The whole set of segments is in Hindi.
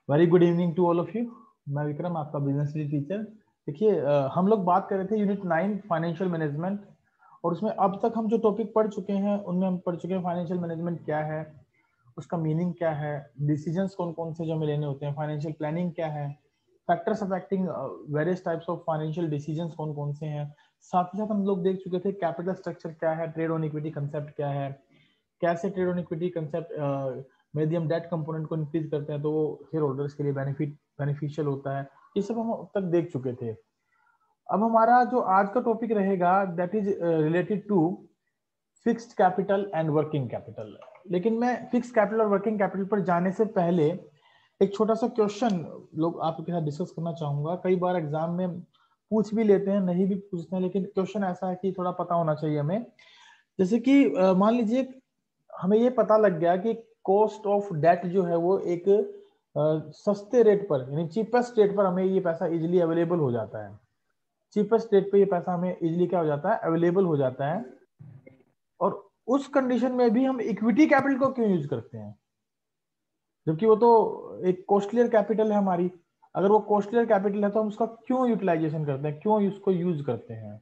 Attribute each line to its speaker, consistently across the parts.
Speaker 1: Very good evening to all of you. मैं विक्रम, आपका बिजनेस टीचर। देखिए, हम लोग बात कर रहे थे यूनिट 9 फाइनेंशियल मैनेजमेंट, और उसमें अब तक हम जो टॉपिक पढ़ चुके हैं उनमें हम पढ़ चुके हैं फाइनेंशियल मैनेजमेंट क्या है, उसका मीनिंग क्या है, डिसीजंस कौन कौन से जो हमें लेने होते हैं, फाइनेंशियल प्लानिंग क्या है, factors affecting various types of financial decisions कौन कौन से हैं। साथ ही साथ हम लोग देख चुके थे कैपिटल स्ट्रक्चर क्या है, ट्रेड ऑन इक्विटी कंसेप्ट क्या है, कैसे ट्रेड ऑन इक्विटी कंसेप्ट में यदि हम डेट कंपोनेंट को इंक्रीज करते हैं तो वो शेयर होल्डर्स के लिए बेनिफिशियल होता है। ये सब हम अब तक देख चुके थे। अब हमारा जो आज का टॉपिक रहेगा that is related to fixed capital and working capital. लेकिन मैं फिक्स्ड कैपिटल और वर्किंग कैपिटल पर जाने से पहले एक छोटा सा क्वेश्चन लोग आपके साथ डिस्कस करना चाहूंगा। कई बार एग्जाम में पूछ भी लेते हैं, नहीं भी पूछते हैं, लेकिन क्वेश्चन ऐसा है कि थोड़ा पता होना चाहिए हमें। जैसे कि मान लीजिए हमें ये पता लग गया कि कॉस्ट ऑफ डेट जो है वो एक सस्ते रेट पर, यानी चीपेस्ट रेट पर हमें ये पैसा इजीली अवेलेबल हो जाता है। चीपेस्ट रेट पे ये पैसा हमें इजीली क्या हो जाता है, अवेलेबल हो जाता है। और उस कंडीशन में भी हम इक्विटी कैपिटल को क्यों यूज करते हैं, जबकि वो तो एक कॉस्टलियर कैपिटल है हमारी। अगर वो कॉस्टलियर कैपिटल है तो हम उसका क्यों यूटिलाइजेशन करते हैं, क्यों उसको यूज करते हैं।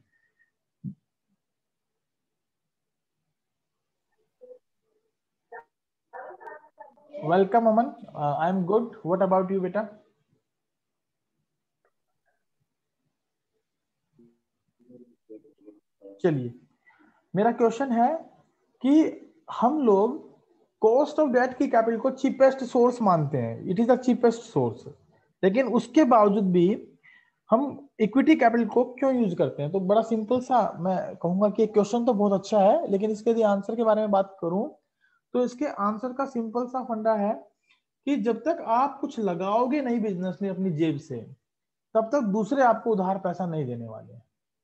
Speaker 1: Welcome Aman, I am good, what about you बेटा? चलिए, मेरा क्वेश्चन है कि हम लोग कॉस्ट ऑफ डेट की कैपिटल को चीपेस्ट सोर्स मानते हैं, it is the cheapest source, लेकिन उसके बावजूद भी हम इक्विटी कैपिटल को क्यों यूज करते हैं। तो बड़ा सिंपल सा मैं कहूंगा कि क्वेश्चन तो बहुत अच्छा है, लेकिन इसके यदि आंसर के बारे में बात करूं तो इसके आंसर का सिंपल सा फंडा है कि जब तक आप कुछ लगाओगे नहीं बिजनेस में अपनी जेब से, तब तक दूसरे आपको उधार पैसा नहीं देने वाले।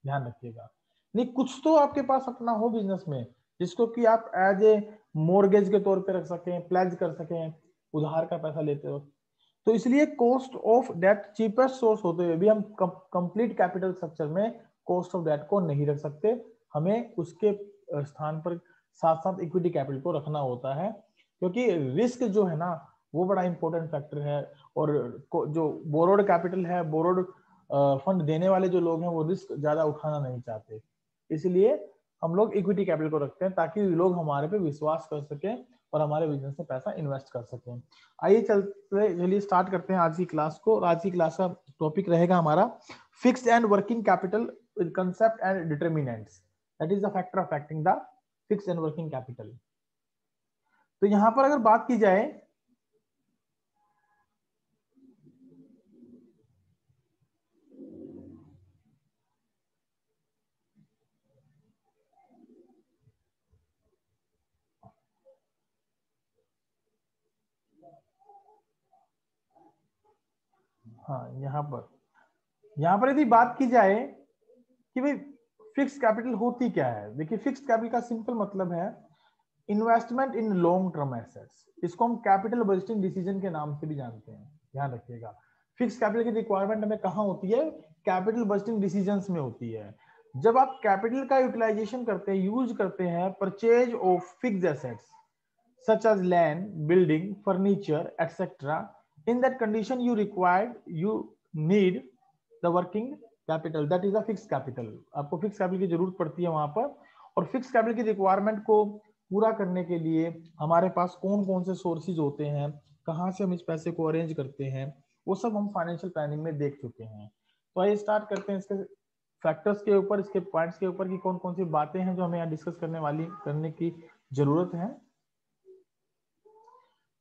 Speaker 1: ध्यान रखिएगा। नहीं, कुछ तो आपके पास अपना हो बिजनेस में जिसको कि आप एज ए मोर्गेज के तौर पे रख सकें, प्लेज कर सकें उधार का पैसा लेते हो। तो इसलिए cost of debt cheapest source होते हुए भी हम कंप्लीट कैपिटल स्ट्रक्चर में कॉस्ट ऑफ डेट को नहीं रख सकते। हमें उसके स्थान पर साथ साथ इक्विटी कैपिटल को रखना होता है, क्योंकि रिस्क जो है ना वो बड़ा इंपॉर्टेंट फैक्टर है। और जो बोरोड कैपिटल है, बोरोड फंड देने वाले जो लोग हैं वो रिस्क ज्यादा उठाना नहीं चाहते, इसलिए हम लोग इक्विटी कैपिटल को रखते हैं ताकि लोग हमारे पे विश्वास कर सकें और हमारे बिजनेस में पैसा इन्वेस्ट कर सकें। आइए चलिए स्टार्ट करते हैं आज की क्लास को। और आज की क्लास का टॉपिक रहेगा हमारा fixed and working capital with concept and determinants, that is the factor affecting the fixed and working capital. तो यहां पर अगर बात की जाए हाँ, यहाँ पर यदि बात की जाए कि भाई फिक्स्ड कैपिटल होती क्या है। देखिए, फिक्स्ड कैपिटल का सिंपल मतलब है investment in long term assets. इसको हम कैपिटल बजटिंग डिसीजन के नाम से भी जानते हैं। ध्यान रखिएगा, फिक्स कैपिटल की रिक्वायरमेंट हमें कहाँ होती है, कैपिटल बजटिंग डिसीजंस में होती है। जब आप कैपिटल का यूटिलाइजेशन करते हैं, यूज करते हैं purchase of fixed assets such as land, building, furniture, etc. In that condition, you need the working capital, that is a fixed capital. आपको फिक्स कैपिटल की जरूरत पड़ती है वहां पर। और फिक्स कैपिटल की रिक्वायरमेंट को पूरा करने के लिए हमारे पास कौन कौन से सोर्सेज होते हैं, कहाँ से हम इस पैसे को अरेंज करते हैं, वो सब हम फाइनेंशियल प्लानिंग में देख चुके हैं। तो आइए स्टार्ट करते हैं इसके फैक्टर्स के ऊपर, इसके पॉइंट्स के ऊपर कि कौन कौन सी बातें हैं जो हमें यहाँ डिस्कस करने की जरूरत है।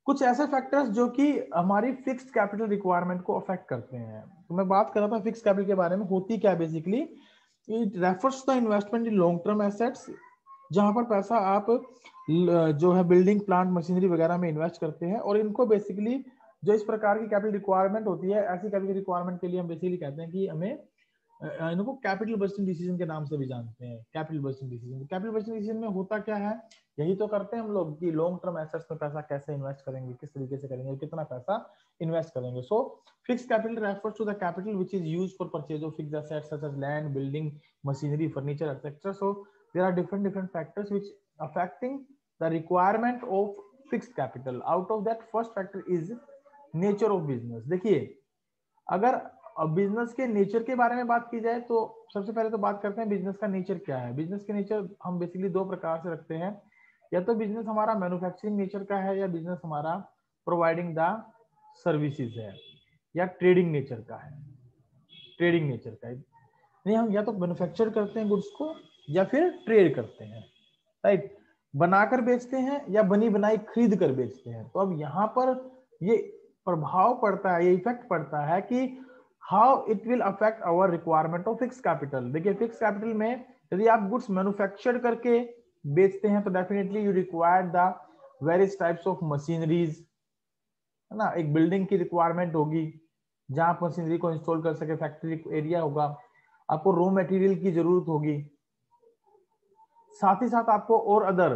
Speaker 1: कुछ ऐसे फैक्टर्स जो कि हमारी फिक्स्ड कैपिटल रिक्वायरमेंट को अफेक्ट करते हैं। तो मैं बात कर रहा था फिक्स्ड कैपिटल के बारे में, होती क्या basically, it refers the investment in long term assets, जहां पर पैसा आप जो है बिल्डिंग, प्लांट, मशीनरी वगैरह में इन्वेस्ट करते हैं। और इनको बेसिकली जो इस प्रकार की कैपिटल रिक्वायरमेंट होती है, ऐसी कैपिटल रिक्वायरमेंट के लिए हम बेसिकली कहते हैं कि हमें इनको कैपिटल बजटिंग डिसीजन के नाम से भी जानते हैं। Capital budgeting decision, capital budgeting decision में होता क्या है, यही तो करते हैं हम लोग कि लॉन्ग टर्म एसेट्स में पैसा कैसे इन्वेस्ट करेंगे, किस तरीके से करेंगे, कितना पैसा इन्वेस्ट करेंगे। So fixed capital refers to the capital which is used for purchase of fixed assets such as land, building, machinery, furniture, etcetera. So there are different factors which affecting the requirement of fixed capital. Out of that first factor is nature of business. देखिए, अगर बिजनेस के नेचर के बारे में बात की जाए तो सबसे पहले तो बात करते हैं बिजनेस का नेचर क्या है। बिजनेस के नेचर हम बेसिकली दो प्रकार से रखते हैं, या तो बिजनेस हमारा मैन्युफैक्चरिंग नेचर का है, या बिजनेस हमारा प्रोवाइडिंग द सर्विसेज है, या ट्रेडिंग नेचर का है। ट्रेडिंग नेचर का है, नहीं हम या तो मैन्युफैक्चर करते हैं गुड्स को, या फिर ट्रेड करते हैं, राइट, बनाकर बेचते हैं या बनी बनाई खरीद कर बेचते हैं। तो अब यहाँ पर ये प्रभाव पड़ता है, ये इफेक्ट पड़ता है कि how it will affect our requirement of fix capital. देखिए, फिक्स कैपिटल में यदि आप गुड्स मैन्युफैक्चर करके बेचते हैं तो definitely you require the various types of machineries, है ना। एक बिल्डिंग की रिक्वायरमेंट होगी जहां आप मशीनरी को इंस्टॉल कर सके, फैक्ट्री एरिया होगा, आपको रॉ मटेरियल की जरूरत होगी, साथ ही साथ आपको और अदर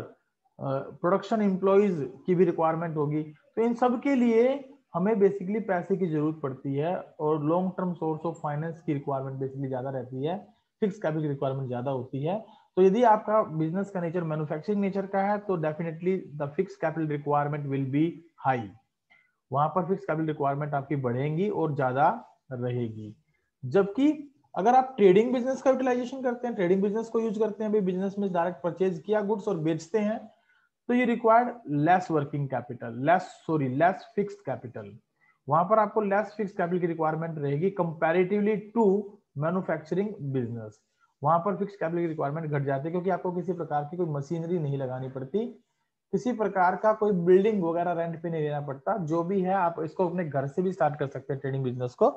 Speaker 1: प्रोडक्शन एम्प्लॉइज की भी रिक्वायरमेंट होगी। तो इन सब के लिए हमें बेसिकली पैसे की जरूरत पड़ती है, और long term source of finance की रिक्वायरमेंट बेसिकली ज्यादा रहती है, फिक्स कैपिटल की रिक्वायरमेंट ज्यादा होती है। तो यदि आपका बिजनेस का नेचर मैन्युफैक्चरिंग नेचर का है तो definitely the fix capital requirement will be high, वहां पर फिक्स कैपिटल रिक्वायरमेंट आपकी बढ़ेगी और ज्यादा रहेगी। जबकि अगर आप ट्रेडिंग बिजनेस का यूटिलाइजेशन करते हैं, ट्रेडिंग बिजनेस को यूज करते हैं, भाई बिजनेस में डायरेक्ट परचेज किया गुड्स और बेचते हैं, तो ये required less working capital, less fixed capital. वहां पर आपको लेस फिक्स्ड कैपिटल की रिक्वायरमेंट रहेगी कंपैरेटिवली टू मैन्युफैक्चरिंग बिजनेस। वहां पर फिक्स्ड कैपिटल की रिक्वायरमेंट घट जाती है, क्योंकि आपको किसी प्रकार की कोई मशीनरी नहीं लगानी पड़ती, किसी प्रकार का कोई बिल्डिंग वगैरह रेंट पे नहीं लेना पड़ता। जो भी है आप इसको अपने घर से भी स्टार्ट कर सकते हैं ट्रेडिंग बिजनेस को।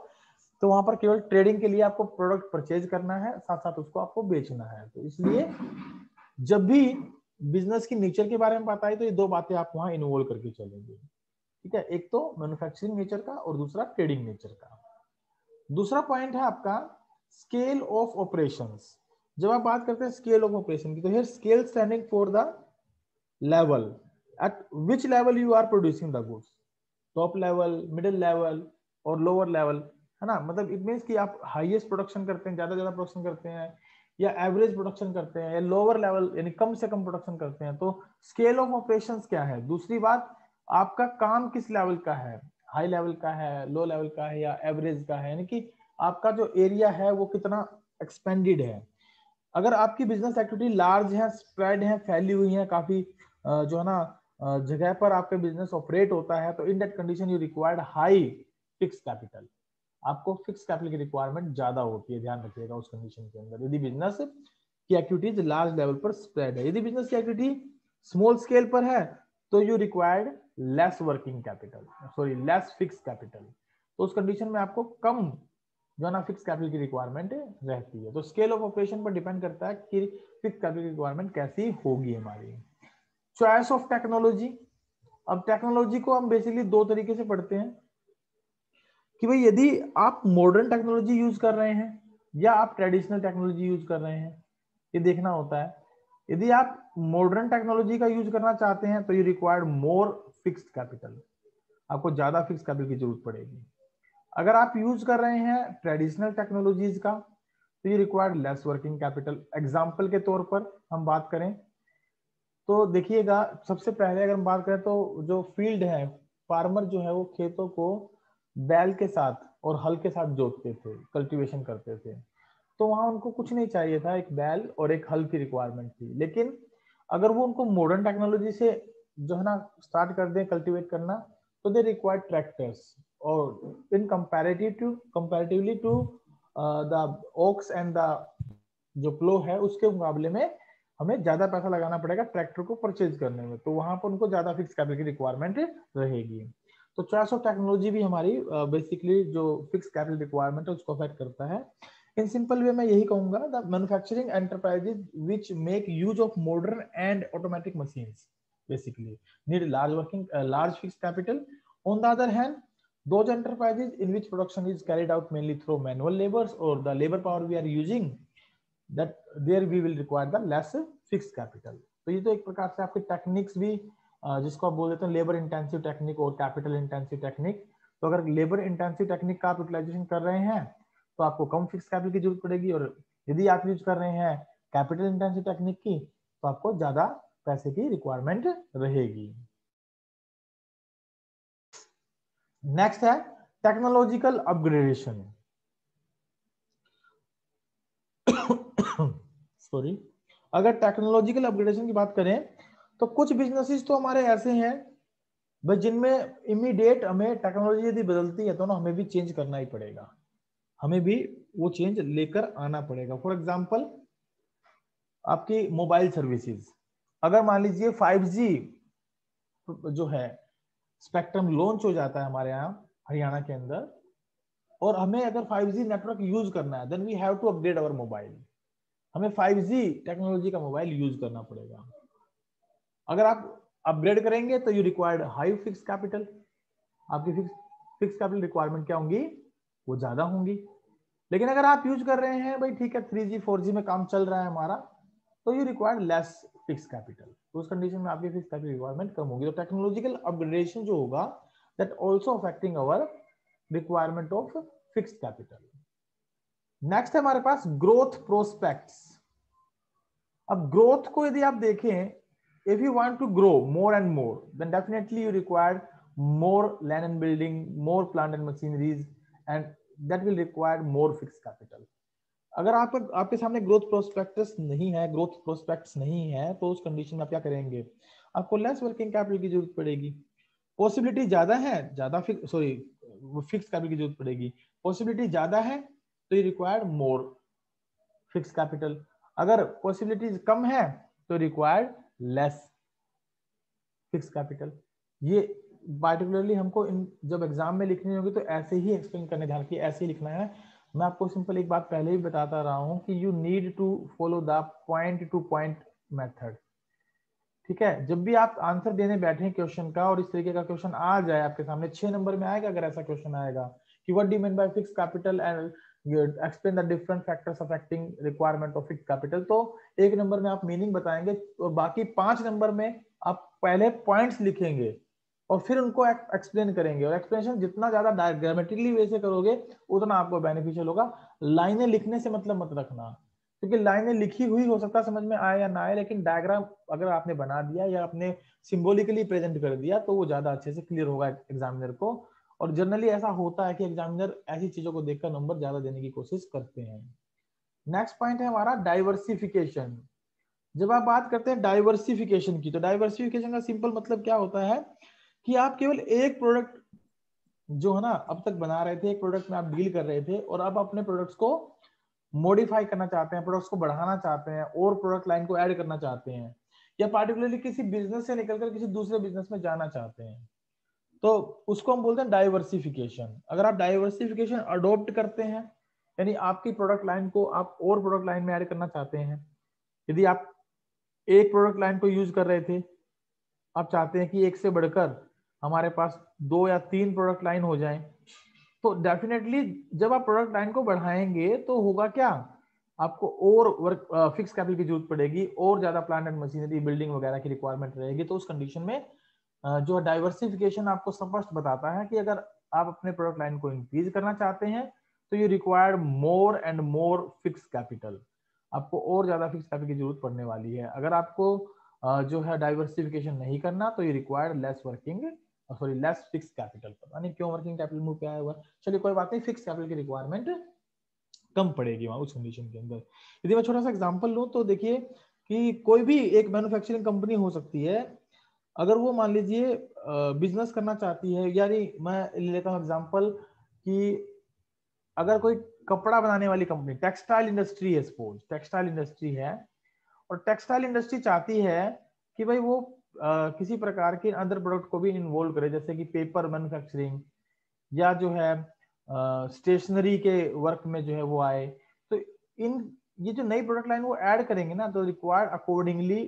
Speaker 1: तो वहां पर केवल ट्रेडिंग के लिए आपको प्रोडक्ट परचेज करना है, साथ साथ उसको आपको बेचना है। तो इसलिए जब भी बिजनेस की नेचर के बारे में बात आई तो ये दो बातें आप वहां इन्वॉल्व करके चलेंगे, ठीक है। एक तो मैन्युफैक्चरिंग नेचर का और दूसरा ट्रेडिंग नेचर का। दूसरा पॉइंट है आपका स्केल ऑफ ऑपरेशंस। जब आप बात करते हैं स्केल ऑफ ऑपरेशन की, तो here scale standing for the level, at which level you are producing the goods, top level, middle level और lower level, है ना। मतलब इट मींस कि आप हाईएस्ट प्रोडक्शन करते हैं, ज्यादा प्रोडक्शन करते हैं, या एवरेज प्रोडक्शन करते हैं, या लोअर लेवल यानी कम से कम प्रोडक्शन करते हैं। तो स्केल ऑफ ऑपरेशंस क्या है। दूसरी बात, आपका काम किस लेवल का है, हाई लेवल का है, लो लेवल का है, या एवरेज का है, यानी कि आपका जो एरिया है वो कितना एक्सपेंडेड है। अगर आपकी बिजनेस एक्टिविटी लार्ज है, स्प्रेड है, फैली हुई है, काफी जो है ना जगह पर आपका बिजनेस ऑपरेट होता है, तो in that condition you required high fix capital. आपको फिक्स कैपिटल की रिक्वायरमेंट ज्यादा होती है, ध्यान रखिएगा उस कंडीशन के अंदर, यदि बिजनेस की एक्टिविटीज लार्ज लेवल पर स्प्रेड है। यदि बिजनेस की एक्टिविटी स्मॉल स्केल पर है तो you required less working capital, sorry less fix capital. तो उस कंडीशन में आपको कम जो है ना फिक्स कैपिटल की रिक्वायरमेंट रहती है। तो स्केल ऑफ ऑपरेशन पर डिपेंड करता है कि फिक्स कैपिटल की रिक्वायरमेंट कैसी होगी हमारी। Choice of technology. अब टेक्नोलॉजी को हम बेसिकली दो तरीके से पढ़ते हैं कि भाई यदि आप मॉडर्न टेक्नोलॉजी यूज कर रहे हैं या आप ट्रेडिशनल टेक्नोलॉजी यूज कर रहे हैं, ये देखना होता है। यदि आप मॉडर्न टेक्नोलॉजी का यूज करना चाहते हैं तो you required more fixed capital, आपको ज्यादा फिक्स कैपिटल की जरूरत पड़ेगी। अगर आप यूज कर रहे हैं ट्रेडिशनल टेक्नोलॉजीज का तो you required less working capital. Example के तौर पर हम बात करें तो देखिएगा, सबसे पहले अगर हम बात करें तो जो फील्ड है, फार्मर जो है वो खेतों को बैल के साथ और हल के साथ जोतते थे, कल्टीवेशन करते थे। तो वहां उनको कुछ नहीं चाहिए था, एक बैल और एक हल की रिक्वायरमेंट थी। लेकिन अगर वो उनको मॉडर्न टेक्नोलॉजी से जो है ना स्टार्ट कर दें कल्टीवेट करना, तो दे रिक्वायर ट्रैक्टर्स, और in comparatively to the ox and the जो प्लो है उसके मुकाबले में हमें ज्यादा पैसा लगाना पड़ेगा ट्रैक्टर को परचेज करने में। तो वहां पर उनको ज्यादा फिक्स कैपिटल की रिक्वायरमेंट रहेगी। तो चॉइस ऑफ टेक्नोलॉजी भी हमारी बेसिकली जो फिक्स कैपिटल रिक्वायरमेंट है उसको अफेक्ट करता है। इन सिंपल वे मैं यही कहूंगा, the manufacturing enterprises which make use of modern and automatic machines basically need large fixed capital. On the other hand, those enterprises in which production is carried out mainly through manual labors or the labor power we are using, that there we will require the less fixed capital. तो ये तो एक प्रकार से आपके टेक्निक्स भी जिसको आप बोल देते हैं लेबर इंटेंसिव टेक्निक और कैपिटल इंटेंसिव टेक्निक। तो अगर लेबर इंटेंसिव टेक्निक का आप यूटिलाइजेशन कर रहे हैं तो आपको कम फिक्स कैपिटल की जरूरत पड़ेगी, और यदि आप यूज कर रहे हैं कैपिटल इंटेंसिव टेक्निक की तो आपको ज्यादा पैसे की रिक्वायरमेंट रहेगी। नेक्स्ट है टेक्नोलॉजिकल अपग्रेडेशन। सॉरी, अगर टेक्नोलॉजिकल अपग्रेडेशन की बात करें तो कुछ बिजनेसेस तो हमारे ऐसे हैं भाई जिनमें इमीडिएट हमें टेक्नोलॉजी यदि बदलती है तो ना हमें भी चेंज करना ही पड़ेगा, हमें भी वो चेंज लेकर आना पड़ेगा। फॉर एग्जांपल आपकी मोबाइल सर्विसेज, अगर मान लीजिए 5G जो है स्पेक्ट्रम लॉन्च हो जाता है हमारे यहाँ हरियाणा के अंदर, और हमें अगर 5G नेटवर्क यूज करना है then we have to upgrade our mobile, हमें 5G टेक्नोलॉजी का मोबाइल यूज करना पड़ेगा। अगर आप अपग्रेड करेंगे तो you required high fix capital, आपकी फिक्स कैपिटल रिक्वायरमेंट क्या होंगी, वो ज्यादा होंगी। लेकिन अगर आप यूज कर रहे हैं भाई ठीक है 3G 4G में काम चल रहा है हमारा, तो you required less fix capital, तो उस कंडीशन में आपकी फिक्स कैपिटल रिक्वायरमेंट कम होगी। तो टेक्नोलॉजिकल अपग्रेडेशन जो होगा that also affecting our requirement of fix capital. Next है हमारे पास ग्रोथ प्रोस्पेक्ट्स। अब ग्रोथ को यदि आप देखें, if you want to grow more and more then definitely you require more land and building, more plant and machineries, and that will require more fixed capital। अगर आपके सामने ग्रोथ प्रोस्पेक्टस नहीं है, ग्रोथ प्रोस्पेक्ट्स नहीं है, तो उस कंडीशन में आप क्या करेंगे, आपको लेस वर्किंग कैपिटल की जरूरत पड़ेगी। पॉसिबिलिटी ज्यादा है, ज्यादा फिक्स कैपिटल की जरूरत पड़ेगी। पॉसिबिलिटी ज्यादा है तो ये रिक्वायर्ड मोर फिक्स कैपिटल, अगर पॉसिबिलिटीज कम है तो रिक्वायर्ड लेस फिक्स कैपिटल। ये पार्टिकुलरली हमको जब एग्जाम में लिखनी होगी तो ऐसे ही एक्सप्लेन करने, ध्यान रखिए ऐसे ही लिखना है। मैं आपको सिंपल एक बात पहले ही बताता रहा हूं कि you need to follow the point to point method. ठीक है, जब भी आप आंसर देने बैठे क्वेश्चन का और इस तरीके का क्वेश्चन आ जाए आपके सामने 6 नंबर में आएगा, अगर ऐसा क्वेश्चन आएगा कि what do you mean by fix capital and explain the different factors affecting requirement of fix capital, तो 1 नंबर में आप मीनिंग बताएंगे और बाकी 5 नंबर में आप पहले पॉइंट्स लिखेंगे और फिर उनको एक्सप्लेन करेंगे। और एक्सप्लेनेशन जितना ज्यादा डायग्रामेटिकली वे से करोगे उतना आपको बेनिफिशियल होगा। लाइनें लिखने से मतलब मत रखना, क्योंकि लाइनें लिखी हुई हो सकता है समझ में आए या ना आए, लेकिन डायग्राम अगर आपने बना दिया या आपने सिंबॉलिकली प्रेजेंट कर दिया तो वो ज्यादा अच्छे से क्लियर होगा एग्जामिनर को। और जनरली ऐसा होता है कि एग्जामिनर ऐसी चीजों को देखकर नंबर ज्यादा देने की कोशिश करते हैं। नेक्स्ट पॉइंट है हमारा डाइवर्सिफिकेशन। जब आप बात करते हैं डाइवर्सिफिकेशन की, तो डाइवर्सिफिकेशन का सिंपल मतलब क्या होता है कि आप केवल एक प्रोडक्ट जो है ना अब तक बना रहे थे, एक प्रोडक्ट में आप डील कर रहे थे और अब अपने प्रोडक्ट्स को मॉडिफाई करना चाहते हैं, प्रोडक्ट्स को बढ़ाना चाहते हैं और प्रोडक्ट लाइन को ऐड करना चाहते हैं, या पार्टिकुलरली किसी बिजनेस से निकलकर किसी दूसरे बिजनेस में जाना चाहते हैं, तो उसको हम बोलते हैं डाइवर्सिफिकेशन। अगर आप डाइवर्सिफिकेशन अडॉप्ट करते हैं यानी आपकी प्रोडक्ट लाइन को आप और प्रोडक्ट लाइन में ऐड करना चाहते हैं, यदि आप एक प्रोडक्ट लाइन को यूज कर रहे थे, आप चाहते हैं कि एक से बढ़कर हमारे पास 2 या 3 प्रोडक्ट लाइन हो जाएं, तो डेफिनेटली जब आप प्रोडक्ट लाइन को बढ़ाएंगे तो होगा क्या, आपको और वर्क फिक्स कैपिटल की जरूरत पड़ेगी और ज्यादा प्लांट एंड मशीनरी बिल्डिंग वगैरह की रिक्वायरमेंट रहेगी। तो उस कंडीशन में जो डाइवर्सिफिकेशन आपको स्पष्ट बताता है कि अगर आप अपने प्रोडक्ट लाइन को इंक्रीज करना चाहते हैं तो you required more and more fix capital, आपको और ज्यादा फिक्स कैपिटल की जरूरत पड़ने वाली है। अगर आपको जो है डाइवर्सिफिकेशन नहीं करना तो you required less working sorry less fix capital. पता नहीं क्यों वर्किंग कैपिटल मूव पे आया हुआ, चलिए कोई बात नहीं, फिक्स कैपिटल की रिक्वायरमेंट कम पड़ेगी वहां उस कंडीशन के अंदर। यदि मैं छोटा सा एग्जांपल लूं तो देखिए कि कोई भी एक मैन्युफैक्चरिंग कंपनी हो सकती है, अगर वो मान लीजिए बिजनेस करना चाहती है, यानी मैं ले लेता हूं एग्जांपल कि अगर कोई कपड़ा बनाने वाली कंपनी टेक्सटाइल इंडस्ट्री है, सपोज टेक्सटाइल इंडस्ट्री है, और टेक्सटाइल इंडस्ट्री चाहती है कि भाई वो किसी प्रकार के अदर प्रोडक्ट को भी इन्वॉल्व करे, जैसे कि पेपर मैन्युफैक्चरिंग या जो है स्टेशनरी के वर्क में जो है वो आए, तो इन ये जो नई प्रोडक्ट लाइन वो ऐड करेंगे ना, तो रिक्वायर्ड अकॉर्डिंगली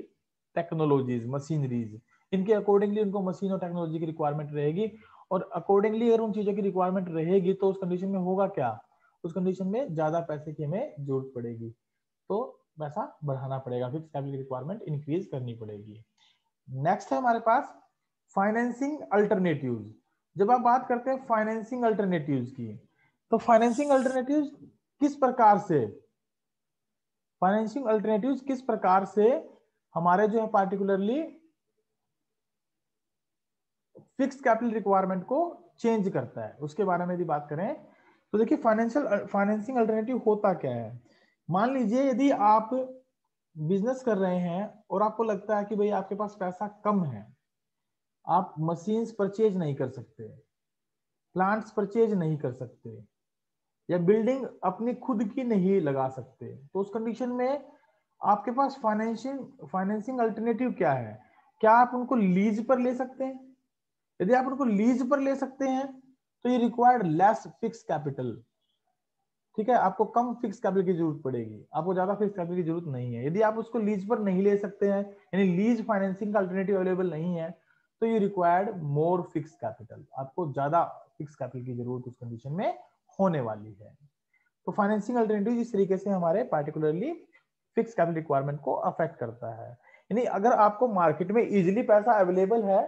Speaker 1: टेक्नोलॉजीज मशीनरीज, इनके अकॉर्डिंगली उनको मशीन और टेक्नोलॉजी की रिक्वायरमेंट रहेगी। और अकॉर्डिंगली अगर उन चीजों की रिक्वायरमेंट रहेगी तो उस कंडीशन में होगा क्या, उस कंडीशन में ज्यादा पैसे की हमें जरूरत पड़ेगी, तो पैसा बढ़ाना पड़ेगा, फिक्स कैपिटल की रिक्वायरमेंट इंक्रीज करनी पड़ेगी। नेक्स्ट है हमारे पास फाइनेंसिंग अल्टरनेटिव्स। जब आप बात करते हैं फाइनेंसिंग अल्टरनेटिव्स की, तो फाइनेंसिंग अल्टरनेटिव्स किस प्रकार से, फाइनेंसिंग अल्टरनेटिव्स किस प्रकार से हमारे जो है पार्टिकुलरली फिक्स कैपिटल रिक्वायरमेंट को चेंज करता है। उसके बारे में यदि बात करें तो देखिए फाइनेंसिंग अल्टरनेटिव होता क्या है। मान लीजिए यदि आप बिजनेस कर रहे हैं और आपको लगता है कि भाई आपके पास पैसा कम है, आप मशीन्स परचेज नहीं कर सकते, प्लांट्स परचेज नहीं कर सकते, या बिल्डिंग अपनी खुद की नहीं लगा सकते, तो उस कंडीशन में आपके पास फाइनेंसिंग अल्टरनेटिव क्या है? क्या आप उनको लीज पर ले सकते हैं? यदि आप उनको लीज पर ले सकते हैं तो ये रिक्वायर्ड लेस फिक्स कैपिटल। ठीक है, आपको कम फिक्स कैपिटल की जरूरत पड़ेगी, आपको ज्यादा फिक्स कैपिटल की जरूरत नहीं है। यदि आप उसको लीज पर नहीं ले सकते हैं, यानी लीज फाइनेंसिंग का अल्टरनेटिव अवेलेबल नहीं है, तो ये रिक्वायर्ड मोर फिक्स कैपिटल, आपको ज्यादा फिक्स कैपिटल की जरूरत उस कंडीशन में होने वाली है। तो फाइनेंसिंग अल्टरनेटिव इस तरीके से हमारे पार्टिकुलरली फिक्स कैपिटल रिक्वायरमेंट को अफेक्ट करता है। यानी अगर आपको मार्केट में इजीली पैसा अवेलेबल है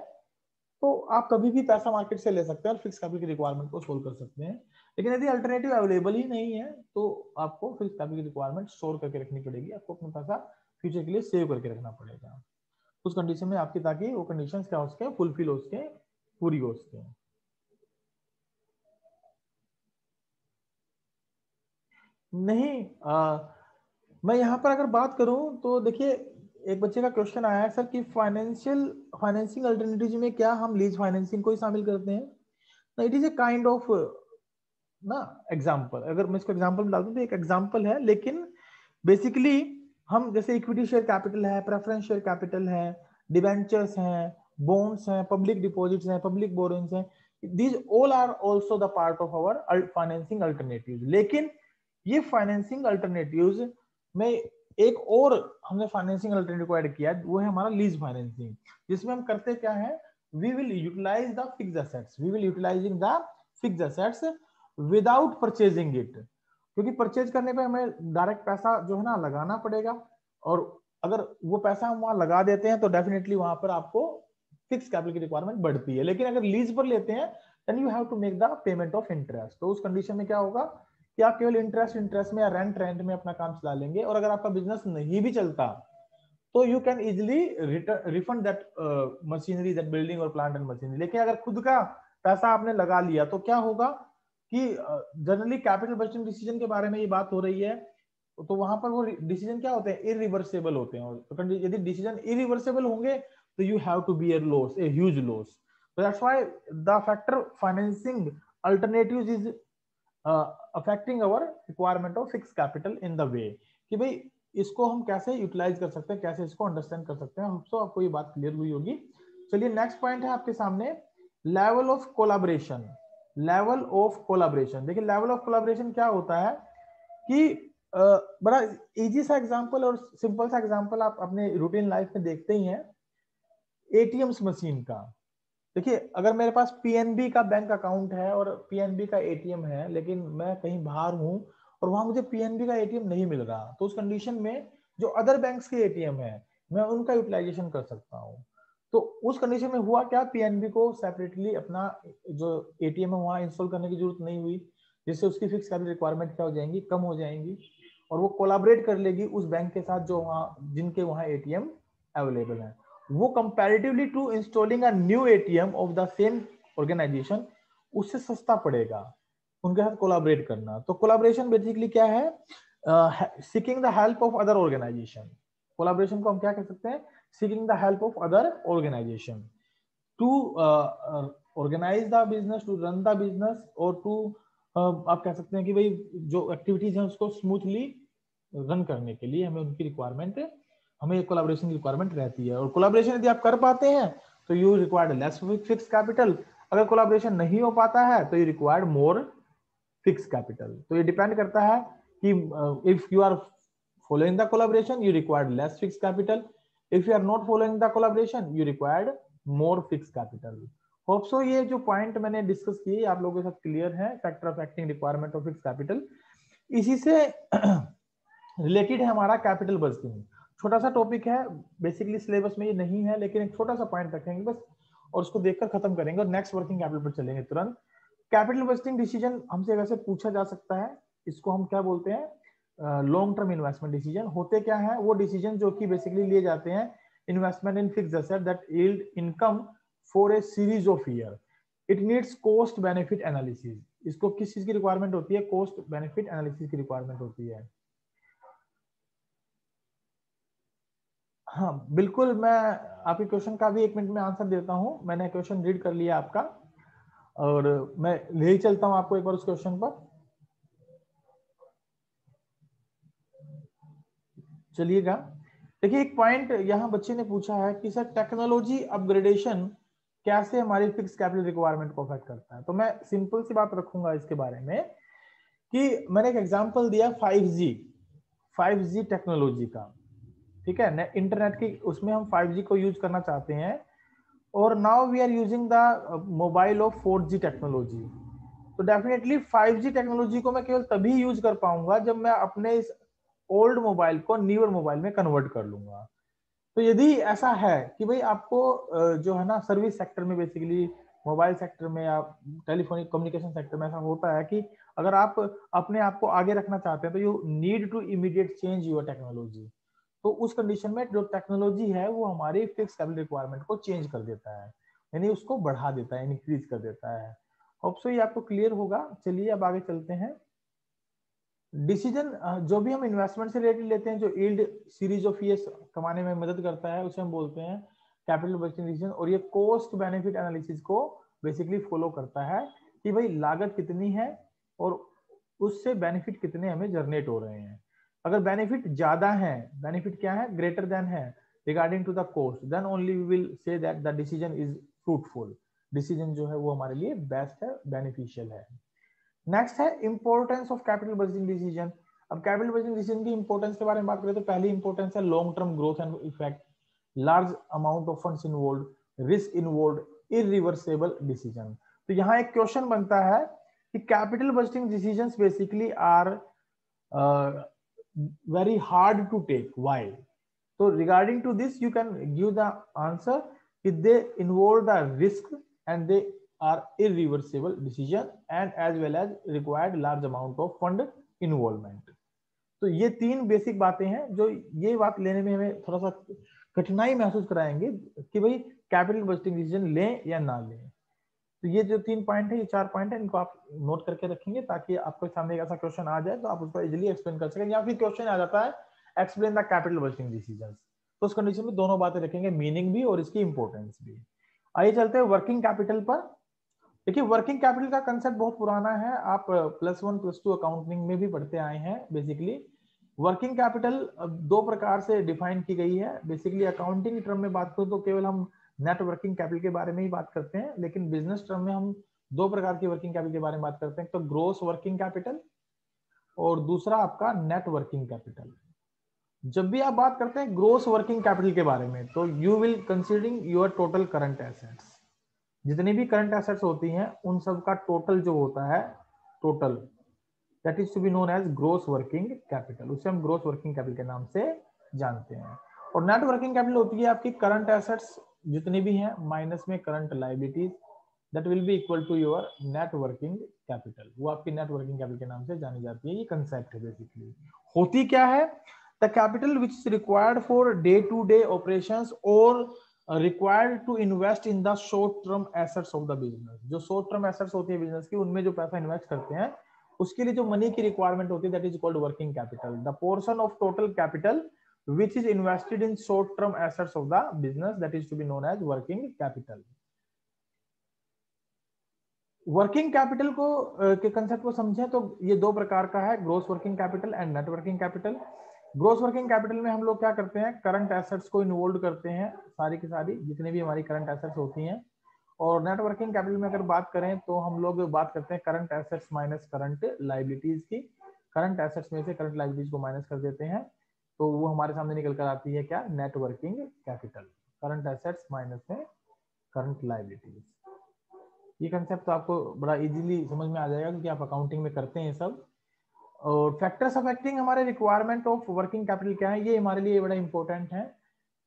Speaker 1: तो आप कभी भी पैसा मार्केट से ले सकते हैं और फिक्स कैपिटल की रिक्वायरमेंट को सोल्व कर सकते हैं। लेकिन यदि अल्टरनेटिव अवेलेबल ही नहीं है तो आपको फिक्स कैपिटल की रिक्वायरमेंट स्टोर करके रखनी पड़ेगी, आपको अपना पैसा फ्यूचर के लिए सेव करके रखना पड़ेगा उस कंडीशन में आपकी, ताकि वो कंडीशंस क्या हो सके, फुलफिल हो सके, पूरी हो सके। नहीं मैं यहाँ पर अगर बात करूं तो देखिए एक बच्चे का क्वेश्चन आया है सर कि फाइनेंसिंग अल्टरनेटिव में क्या हम लीज फाइनेंसिंग को ही शामिल करते हैं? ना, it is a kind of ना एग्जाम्पल। अगर मैं इसको एग्जाम्पल में डाल दूं तो एक एग्जाम्पल है, लेकिन बेसिकली हम जैसे इक्विटी शेयर कैपिटल है, प्रेफरेंस शेयर कैपिटल है, डिबेंचर्स हैं, बॉन्ड्स हैं, पब्लिक डिपॉजिट्स हैं, पब्लिक बोरोइंग्स हैं, these all are also the part of our financing alternatives. लेकिन ये फाइनेंसिंग अल्टरनेटिव्स में एक और हमने फाइनेंसिंग अल्टरनेटिव को ऐड किया, वो है हमारा लीज फाइनेंसिंग, जिसमें हम करते क्या है, we will utilise the fixed assets, we will utilising the fixed assets without purchasing it. क्योंकि परचेज करने पे हमें डायरेक्ट पैसा जो है ना लगाना पड़ेगा, और अगर वो पैसा हम वहां लगा देते हैं तो डेफिनेटली वहां पर आपको फिक्स कैपिटल की रिक्वायरमेंट बढ़ती है। लेकिन अगर लीज पर लेते हैं then you have to make the payment of interest. तो उस कंडीशन में क्या होगा कि आप केवल इंटरेस्ट में या रेंट में अपना काम चला लेंगे, और अगर आपका बिजनेस नहीं भी चलता तो you can easily refund that machinery, that building और प्लांट एंड मशीनरी। लेकिन अगर खुद का पैसा आपने लगा लिया तो क्या होगा कि जनरली कैपिटल बजटिंग डिसीजन के बारे में ये बात हो रही है, तो वहां पर वो डिसीजन क्या होते हैं, इरिवर्सेबल होते हैं। तो यदि डिसीजन इरिवर्सेबल होंगे तो you have to bear loss, a huge loss. So that's why the factor financing alternatives is affecting our requirement of fixed capital in the way कि भाई इसको हम कैसे यूटिलाइज कर सकते हैं, कैसे इसको अंडरस्टैंड कर सकते हैं। तो आपको ये बात क्लियर हुई होगी। चलिए नेक्स्ट पॉइंट है आपके सामने, level of collaboration. Level of collaboration, देखिए लेवल ऑफ कोलाबरेशन क्या होता है कि बड़ा इजी सा एग्जांपल और सिंपल सा एग्जांपल आप अपने रूटीन लाइफ में देखते ही हैं, एटीएम्स मशीन का। देखिए अगर मेरे पास पीएनबी का बैंक अकाउंट है और पीएनबी का एटीएम है, लेकिन मैं कहीं बाहर हूं और वहां मुझे पीएनबी का एटीएम नहीं मिल रहा, तो उस कंडीशन में जो अदर बैंक्स के एटीएम है मैं उनका यूटिलाइजेशन कर सकता हूं। तो उस कंडीशन में हुआ क्या, पीएनबी को सेपरेटली अपना जो एटीएम है वहां इंस्टॉल करने की जरूरत नहीं हुई, जिससे उसकी फिक्स कैपिटल रिक्वायरमेंट क्या हो जाएंगी, कम हो जाएंगी, और वो कोलाबरेट कर लेगी उस बैंक के साथ जो वहां जिनके वहां एटीएम अवेलेबल है। वो comparatively to installing a new ATM of the same organisation उससे सस्ता पड़ेगा उनके साथ कोलैबोरेट करना। तो कोलैबोरेशन बेसिकली क्या है, seeking the help of other organisation. Collaboration को हम क्या कह सकते हैं, seeking the help of other organisation to organise the business, to run the business, और टू आप कह सकते हैं कि भाई जो एक्टिविटीज हैं उसको स्मूथली रन करने के लिए हमें उनकी रिक्वायरमेंट, हमें कोलैबोरेशन की रिक्वायरमेंट रहती है। और कोलैबोरेशन यदि आप कर पाते हैं तो you required less fix capital, अगर कोलैबोरेशन नहीं हो पाता है तो you required more fix capital. तो ये डिपेंड करता है कि if you are following the collaboration you required less fix capital, if you are not following the collaboration you required more fix capital. Hope so ये जो पॉइंट मैंने डिस्कस किए आप लोगों के साथ क्लियर है, factor affecting requirement of fix capital. इसी से रिलेटेड है हमारा कैपिटल बजटिंग। छोटा सा टॉपिक है, बेसिकली सिलेबस में ये नहीं है, लेकिन एक छोटा सा पॉइंट रखेंगे बस और उसको देखकर खत्म करेंगे और नेक्स्ट वर्किंग कैपिटल पर चलेंगे तुरंत। कैपिटल बजटिंग डिसीजन हमसे वैसे पूछा जा सकता है, इसको हम क्या बोलते हैं, लॉन्ग टर्म इन्वेस्टमेंट डिसीजन। होते क्या है वो डिसीजन जो कि बेसिकली लिए जाते हैं investment in fixed asset that yield income for a series of year, it needs cost benefit analysis. इसको किस चीज की रिक्वायरमेंट होती है? कॉस्ट बेनिफिट एनालिसिस की रिक्वायरमेंट होती है। हाँ बिल्कुल, मैं आपके क्वेश्चन का भी 1 मिनट में आंसर देता हूं। मैंने क्वेश्चन रीड कर लिया आपका और मैं ले चलता हूं आपको एक बार उस क्वेश्चन पर। चलिएगा, देखिए एक पॉइंट यहाँ बच्चे ने पूछा है कि सर टेक्नोलॉजी अपग्रेडेशन कैसे हमारी फिक्स कैपिटल रिक्वायरमेंट को अफेक्ट करता है। तो मैं सिंपल सी बात रखूंगा इसके बारे में कि मैंने एक एग्जांपल दिया 5G टेक्नोलॉजी का, ठीक है ना, इंटरनेट की उसमें हम 5G को यूज करना चाहते हैं और now we are using the mobile of 4G technology. तो डेफिनेटली 5G टेक्नोलॉजी को मैं केवल तभी यूज कर पाऊंगा जब मैं अपने इस ओल्ड मोबाइल को न्यूअर मोबाइल में कन्वर्ट कर लूंगा। तो यदि ऐसा है कि भाई आपको जो है ना सर्विस सेक्टर में, बेसिकली मोबाइल सेक्टर में या टेलीफोनिक कम्युनिकेशन सेक्टर में ऐसा होता है कि अगर आप अपने आप को आगे रखना चाहते हैं तो you need to immediate change your technology. तो उस कंडीशन में जो टेक्नोलॉजी है वो हमारी फिक्स कैपिटल रिक्वायरमेंट को चेंज कर देता है, यानी उसको बढ़ा देता है, इंक्रीज कर देता है। होप सो ये आपको क्लियर होगा। चलिए अब आगे चलते हैं। डिसीजन जो भी हम इन्वेस्टमेंट से रिलेटेड लेते हैं, जो यील्ड सीरीज ऑफ ईयर्स कमाने में मदद करता है, उसे हम बोलते हैं कैपिटल बजटिंग डिसीजन। और ये कॉस्ट बेनिफिट एनालिसिस को बेसिकली फॉलो करता है कि भाई लागत कितनी है और उससे बेनिफिट कितने हमें जनरेट हो रहे हैं। अगर बेनिफिट ज्यादा है, बेनिफिट क्या है, ग्रेटर देन है regarding to the cost, then only we will say that the decision is fruitful. Decision जो है वो हमारे लिए बेस्ट है, बेनिफिशियल है। नेक्स्ट है importance of capital budgeting decision. अब कैपिटल बजटिंग डिसीजन की इंपॉर्टेंस के बारे में बात करें तो पहली इंपॉर्टेंस है long term growth and effect, large amount of funds involve, risk involve, irreversible decision. तो यहाँ एक क्वेश्चन बनता है कि capital budgeting decisions basically are very hard to take. Why? So regarding to this you can give the answer if they involve the risk and they are irreversible decision and as well as required large amount of fund involvement. तो ये 3 बेसिक बातें हैं जो ये बात लेने में हमें थोड़ा सा कठिनाई महसूस कराएंगे कि भाई कैपिटल बजटिंग डिसीजन लें या ना लें। तो ये जो 3 पॉइंट है, ये 4 पॉइंट है, इनको आप नोट करके रखेंगे ताकि आपके सामने एक ऐसा क्वेश्चन आ जाए तो आप उसको इजीली एक्सप्लेन कर सकें। या फिर क्वेश्चन आ जाता है explain the capital budgeting decisions, तो उस कंडीशन में दोनों बातें रखेंगे, मीनिंग भी और इसकी इंपॉर्टेंस भी। आइए चलते हैं वर्किंग कैपिटल पर। देखिए वर्किंग कैपिटल का कंसेप्ट बहुत पुराना है, आप +1 +2 अकाउंटिंग में भी पढ़ते आए हैं। बेसिकली वर्किंग कैपिटल 2 प्रकार से डिफाइन की गई है। बेसिकली अकाउंटिंग टर्म में बात करूं तो केवल हम नेट वर्किंग कैपिटल के बारे में ही बात करते हैं, लेकिन बिजनेस टर्म में हम 2 प्रकार की वर्किंग कैपिटल के बारे में बात करते हैं, तो ग्रोस वर्किंग कैपिटल और दूसरा आपका नेट वर्किंग कैपिटल। जब भी आप बात करते हैं ग्रोस वर्किंग कैपिटल के बारे में तो you will considering your total current assets, जितनी भी करंट एसेट्स होती हैं उन सब का टोटल जो होता है, total, that is to be known as gross working capital. उसे हम ग्रोस वर्किंग कैपिटल के नाम से जानते हैं। और नेट वर्किंग कैपिटल होती है आपकी करंट एसेट्स जितनी भी हैं माइनस में current liabilities, that will be equal to your net working capital. वो आपकी नेट वर्किंग कैपिटल के नाम से जानी जाती है। ये कंसेप्ट है बेसिकली। होती क्या है, the capital which is required for day to day operations और required to invest in the short term assets of the business. जो शॉर्ट टर्म एसेट्स होती है बिजनेस की, उनमें जो पैसा इन्वेस्ट करते हैं उसके लिए जो मनी की रिक्वायरमेंट होती है that is called working capital. The portion of total capital which is invested in short term assets of the business, that is to be known as working capital. Working capital को के कंसेप्ट को समझें तो ये 2 प्रकार का है, gross working capital and net working capital. Gross working capital में हम लोग क्या करते हैं, करंट एसेट्स को इन्वॉल्व करते हैं, सारी की सारी जितनी भी हमारी करंट एसेट्स होती हैं। और नेट वर्किंग कैपिटल में अगर बात करें तो हम लोग बात करते हैं current assets minus current liabilities की। करंट एसेट्स में से करंट लायबिलिटीज को माइनस कर देते हैं तो वो हमारे सामने निकल कर आती है क्या, net working capital. Current assets minus में करंट लायबिलिटीज। ये कंसेप्ट तो आपको बड़ा इजीली समझ में आ जाएगा क्योंकि आप अकाउंटिंग में करते हैं सब। और फैक्टर्स अफेक्टिंग हमारे रिक्वायरमेंट ऑफ वर्किंग कैपिटल क्या है, ये हमारे लिए बड़ा इंपॉर्टेंट है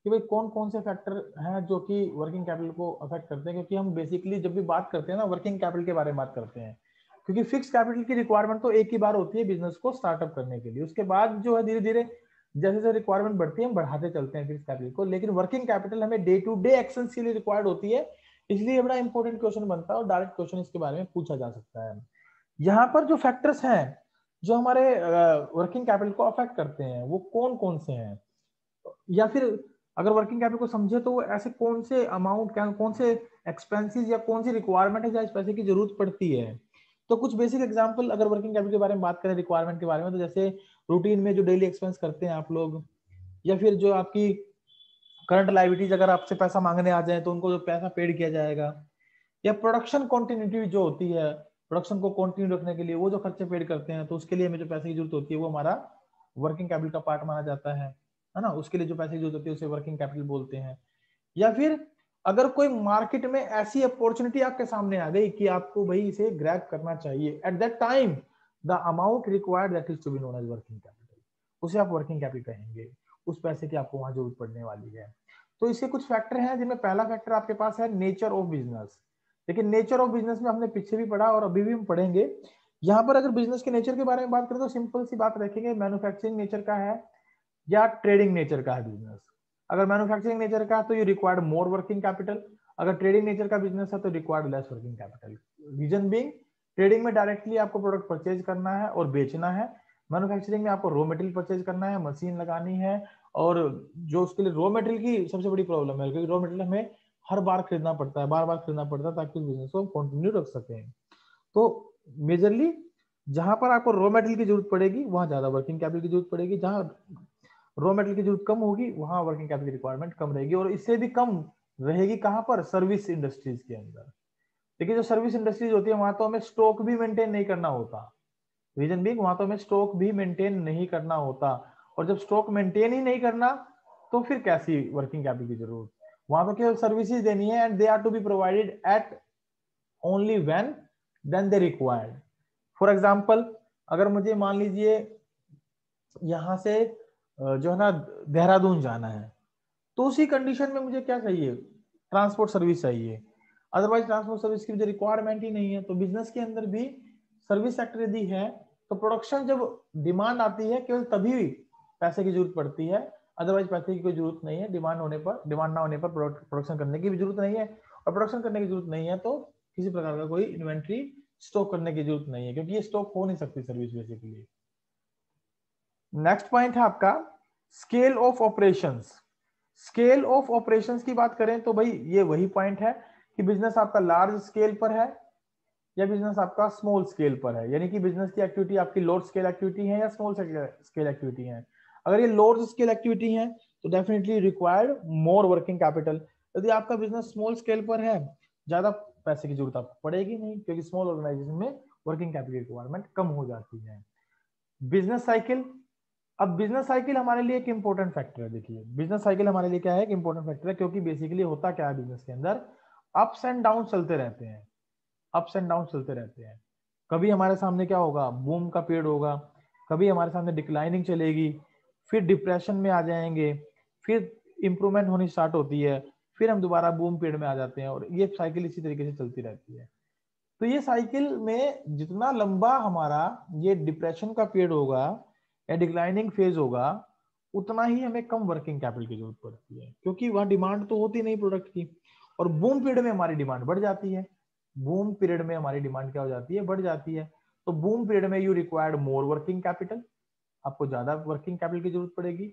Speaker 1: कि भाई कौन कौन से फैक्टर हैं जो कि वर्किंग कैपिटल को अफेक्ट करते हैं। क्योंकि हम बेसिकली जब भी बात करते हैं ना वर्किंग कैपिटल के बारे में बात करते हैं, क्योंकि फिक्स कैपिटल की रिक्वायरमेंट तो एक ही बार होती है बिजनेस को स्टार्टअप करने के लिए, उसके बाद जो है धीरे धीरे जैसे जैसे रिक्वायरमेंट बढ़ती है हम बढ़ाते चलते हैं फिक्स कैपिटल को। लेकिन वर्किंग कैपिटल हमें डे टू डे एक्शन के लिए रिक्वायर्ड होती है इसलिए बड़ा इंपॉर्टेंट क्वेश्चन बनता है और डायरेक्ट क्वेश्चन इसके बारे में पूछा जा सकता है। यहाँ पर जो फैक्टर्स हैं जो हमारे वर्किंग कैपिटल को अफेक्ट करते हैं वो कौन कौन से हैं, या फिर अगर वर्किंग कैपिटल को समझे तो वो ऐसे कौन से अमाउंट, क्या कौन से एक्सपेंसेस या कौन सी रिक्वायरमेंट है जहाँ इस पैसे की जरूरत पड़ती है। तो कुछ बेसिक एग्जांपल अगर वर्किंग कैपिटल के बारे में बात करें, रिक्वायरमेंट के बारे में, तो जैसे रूटीन में जो डेली एक्सपेंस करते हैं आप लोग, या फिर जो आपकी करंट लायबिलिटीज अगर आपसे पैसा मांगने आ जाए तो उनको जो पैसा पेड किया जाएगा, या प्रोडक्शन कॉन्टिन्यूटी जो होती है, प्रोडक्शन को कंटिन्यू रखने के लिए वो जो खर्चे पेड करते हैं तो उसके लिए हमें जो पैसे की जरूरत होती है वो हमारा वर्किंग कैपिटल का पार्ट माना जाता है ना। उसके लिए जो पैसे की जरूरत होती है उसे वर्किंग कैपिटल बोलते हैं। या फिर अगर कोई मार्केट में ऐसी अपॉर्चुनिटी आपके सामने आ गई कि आपको भाई इसे ग्रैब करना चाहिए, at that time the amount required that is to be known as working capital, उसे आप वर्किंग कैपिटल कहेंगे। उस पैसे की आपको वहां जरूरत पड़ने वाली है। तो इसके कुछ फैक्टर हैं जिनमें पहला फैक्टर आपके पास है नेचर ऑफ बिजनेस। लेकिन नेचर ऑफ बिजनेस में हमने पीछे भी पढ़ा और अभी भी हम पढ़ेंगे। यहाँ पर अगर बिजनेस के नेचर के बारे में बात करें तो सिंपल सी बात रखेंगे, मैन्युफैक्चरिंग नेचर का है या ट्रेडिंग नेचर का है बिजनेस। अगर मैन्युफैक्चरिंग नेचर का तो you required more working capital, अगर ट्रेडिंग नेचर का बिजनेस है तो required less working capital. Reason being, trading में डायरेक्टली आपको प्रोडक्ट परचेज करना है और बेचना है, मैन्युफैक्चरिंग में आपको रॉ मटेरियल परचेज करना है, मशीन लगानी है, और जो उसके लिए रॉ मटेरियल की सबसे बड़ी प्रॉब्लम है क्योंकि रॉ मटेरियल हमें हर बार खरीदना पड़ता है, बार बार खरीदना पड़ता है ताकि उस बिजनेस को कंटिन्यू रख सकें। तो मेजरली जहां पर आपको रॉ मटेरियल की जरूरत पड़ेगी वहां ज्यादा वर्किंग कैपिटल की जरूरत पड़ेगी, जहां रॉ मटेरियल की जरूरत कम होगी वहां वर्किंग कैपिटल की रिक्वायरमेंट कम रहेगी। और इससे भी कम रहेगी कहां पर, सर्विस इंडस्ट्रीज के अंदर। देखिए जो सर्विस इंडस्ट्रीज होती है वहां तो हमें स्टॉक भी मेंटेन नहीं करना होता, रीजन बीइंग वहां तो हमें स्टॉक भी मेंटेन नहीं करना होता। और जब स्टॉक मेंटेन ही नहीं करना तो फिर कैसी वर्किंग कैपिटल की जरूरत, वहां तो केवल सर्विसेज देनी है and they are to be provided at only when then they required. For example अगर मुझे मान लीजिए यहाँ से जो है ना देहरादून जाना है, तो उसी कंडीशन में मुझे क्या चाहिए, ट्रांसपोर्ट सर्विस चाहिए। अदरवाइज ट्रांसपोर्ट सर्विस की मुझे रिक्वायरमेंट ही नहीं है। तो बिजनेस के अंदर भी सर्विस सेक्टर यदि है तो प्रोडक्शन जब डिमांड आती है केवल तभी पैसे की जरूरत पड़ती है, अदरवाइज पैसे की कोई जरूरत नहीं है। डिमांड होने पर, डिमांड ना होने पर प्रोडक्शन करने की भी जरूरत नहीं है, और प्रोडक्शन करने की जरूरत नहीं है तो किसी प्रकार का कोई इन्वेंट्री स्टॉक करने की जरूरत नहीं है, क्योंकि ये स्टॉक हो नहीं सकती सर्विस बेसिकली। नेक्स्ट पॉइंट है आपका scale of operations. Scale of operations की बात करें तो भाई ये वही पॉइंट है कि बिजनेस आपका लार्ज स्केल पर है या बिजनेस आपका स्मॉल स्केल पर है, यानी कि बिजनेस की एक्टिविटी आपकी लार्ज स्केल एक्टिविटी है या स्मॉल स्केल एक्टिविटी है। अगर ये लार्ज स्केल एक्टिविटी है तो definitely required more working capital. यदि आपका बिजनेस स्मॉल स्केल पर है ज्यादा पैसे की जरूरत आपको पड़ेगी नहीं, क्योंकि स्मॉल ऑर्गेनाइजेशन में वर्किंग कैपिटल रिक्वायरमेंट कम हो जाती है। बिजनेस साइकिल, अब बिजनेस साइकिल हमारे लिए एक इंपॉर्टेंट फैक्टर है। देखिए बिजनेस साइकिल हमारे लिए क्या है, एक इंपॉर्टेंट फैक्टर है, क्योंकि बेसिकली होता क्या है बिजनेस के अंदर, अप्स एंड डाउन चलते रहते हैं, अप्स एंड डाउन चलते रहते हैं। कभी हमारे सामने क्या होगा, बूम का पीरियड होगा, कभी हमारे सामने डिक्लाइनिंग चलेगी, फिर डिप्रेशन में आ जाएंगे, फिर इंप्रूवमेंट होनी स्टार्ट होती है, फिर हम दोबारा बूम पीरियड में आ जाते हैं, और ये साइकिल इसी तरीके से चलती रहती है। तो ये साइकिल में जितना लंबा हमारा ये डिप्रेशन का पीरियड होगा या डिक्लाइनिंग फेज होगा उतना ही हमें कम वर्किंग कैपिटल की जरूरत पड़ती है, क्योंकि वहां डिमांड तो होती नहीं प्रोडक्ट की। और बूम पीरियड में हमारी डिमांड बढ़ जाती है, बूम पीरियड में हमारी डिमांड क्या हो जाती है, बढ़ जाती है। तो बूम पीरियड में you required more working capital, आपको ज्यादा वर्किंग कैपिटल की जरूरत पड़ेगी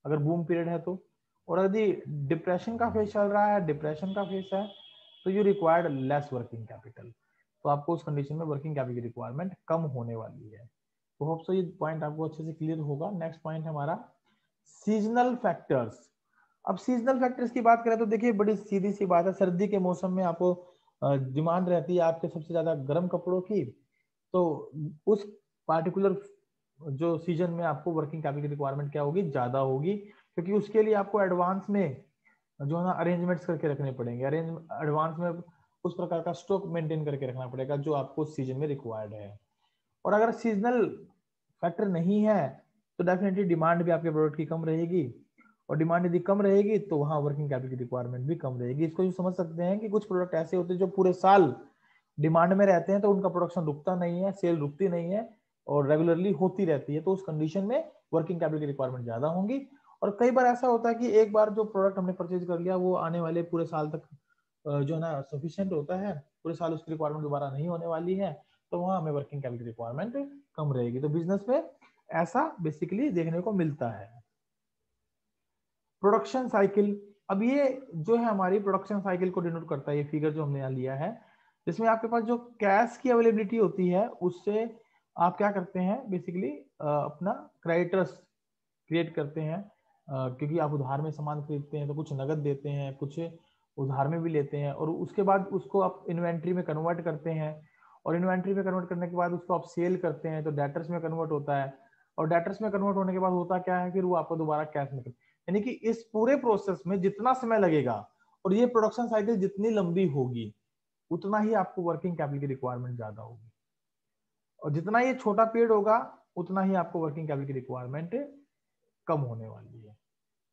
Speaker 1: अगर बूम पीरियड है तो। और यदि डिप्रेशन का फेज चल रहा है, डिप्रेशन का फेज है, तो you required less working capital. तो आपको उस कंडीशन में वर्किंग कैपिटल की रिक्वायरमेंट कम होने वाली है। तो होप सो ये पॉइंट आपको अच्छे से क्लियर होगा। नेक्स्ट पॉइंट हमारा सीजनल फैक्टर्स। अब सीजनल फैक्टर्स की बात करें तो देखिए बड़ी सीधी सी बात है, सर्दी के मौसम में आपको डिमांड रहती है आपके सबसे ज्यादा गर्म कपड़ों की, तो उस पार्टिकुलर जो सीजन में आपको वर्किंग कैपिटल की रिक्वायरमेंट क्या होगी, ज्यादा होगी, क्योंकि उसके लिए आपको एडवांस में जो है ना अरेंजमेंट्स करके रखने पड़ेंगे, एडवांस में उस प्रकार का स्टॉक मेंटेन करके रखना पड़ेगा जो आपको सीजन में रिक्वायर्ड है। और अगर सीजनल फैक्टर नहीं है तो डेफिनेटली डिमांड भी आपके प्रोडक्ट की कम रहेगी, और डिमांड यदि कम रहेगी तो वहां वर्किंग कैपिटल की रिक्वायरमेंट भी कम रहेगी। इसको समझ सकते हैं कि कुछ प्रोडक्ट ऐसे होते हैं जो पूरे साल डिमांड में रहते हैं, तो उनका प्रोडक्शन रुकता नहीं है, सेल रुकती नहीं है और रेगुलरली होती रहती है, तो उस कंडीशन में वर्किंग कैपिटल की रिक्वायरमेंट ज्यादा होंगी। और कई बार ऐसा होता है कि एक बार जो प्रोडक्ट हमने परचेज कर लिया वो आने वाले पूरे साल तक जो है ना सफिशिएंट होता है, पूरे साल उसकी रिक्वायरमेंट दोबारा नहीं होने वाली है, तो वहां हमें वर्किंग कैपिटल रिक्वायरमेंट कम रहेगी। तो बिजनेस में ऐसा बेसिकली देखने को मिलता है। प्रोडक्शन साइकिल, अब ये जो है हमारी प्रोडक्शन साइकिल को डिनोट करता है ये फिगर जो हमने यहाँ लिया है, जिसमें आपके पास जो कैश की अवेलेबिलिटी होती है उससे आप क्या करते हैं बेसिकली अपना क्रेडिटर्स क्रिएट करते हैं, क्योंकि आप उधार में सामान खरीदते हैं तो कुछ नगद देते हैं, कुछ उधार में भी लेते हैं, और उसके बाद उसको आप इन्वेंट्री में कन्वर्ट करते हैं, और इन्वेंट्री में कन्वर्ट करने के बाद उसको आप सेल करते हैं तो डेटर्स में कन्वर्ट होता है, और डेटर्स में कन्वर्ट होने के बाद होता क्या है, फिर वो आपको दोबारा कैश में, यानी कि इस पूरे प्रोसेस में जितना समय लगेगा और ये प्रोडक्शन साइकिल जितनी लंबी होगी उतना ही आपको वर्किंग कैपिटल की रिक्वायरमेंट ज्यादा होगी, और जितना ये छोटा पीरियड होगा उतना ही आपको वर्किंग कैपिटल की रिक्वायरमेंट कम होने वाली है।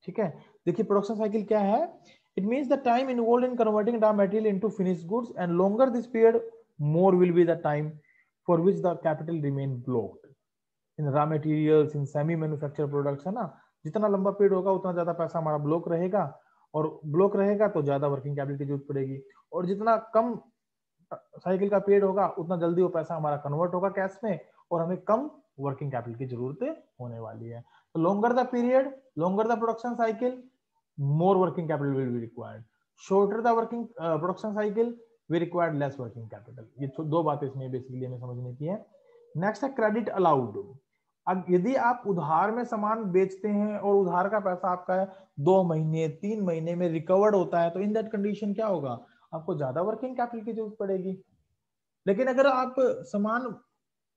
Speaker 1: ठीक है, देखिए प्रोडक्शन साइकिल क्या है, it means the time involved in converting raw material into finished goods and longer this period more will be the time for which the capital remain blocked in raw materials in semi manufacture products, है ना, जितना लंबा पीरियड होगा उतना ज्यादा पैसा हमारा ब्लॉक रहेगा, और ब्लॉक रहेगा तो ज्यादा वर्किंग कैपिटल की जरूरत पड़ेगी, और जितना कम साइकिल का पीरियड होगा उतना जल्दी वो पैसा हमारा कन्वर्ट होगा कैश में, और हमें कम वर्किंग कैपिटल की जरूरत होने वाली है। तो longer the period, longer the production cycle, more working capital will be required. Shorter the working production cycle, we require less working capital. ये दो बातें इसमें बेसिकली हमें समझने की है। नेक्स्ट है क्रेडिट अलाउड। अब यदि आप उधार में सामान बेचते हैं और उधार का पैसा आपका 2 महीने 3 महीने में रिकवर्ड होता है, तो इन दैट कंडीशन क्या होगा, आपको ज्यादा वर्किंग कैपिटल की जरूरत पड़ेगी। लेकिन अगर आप सामान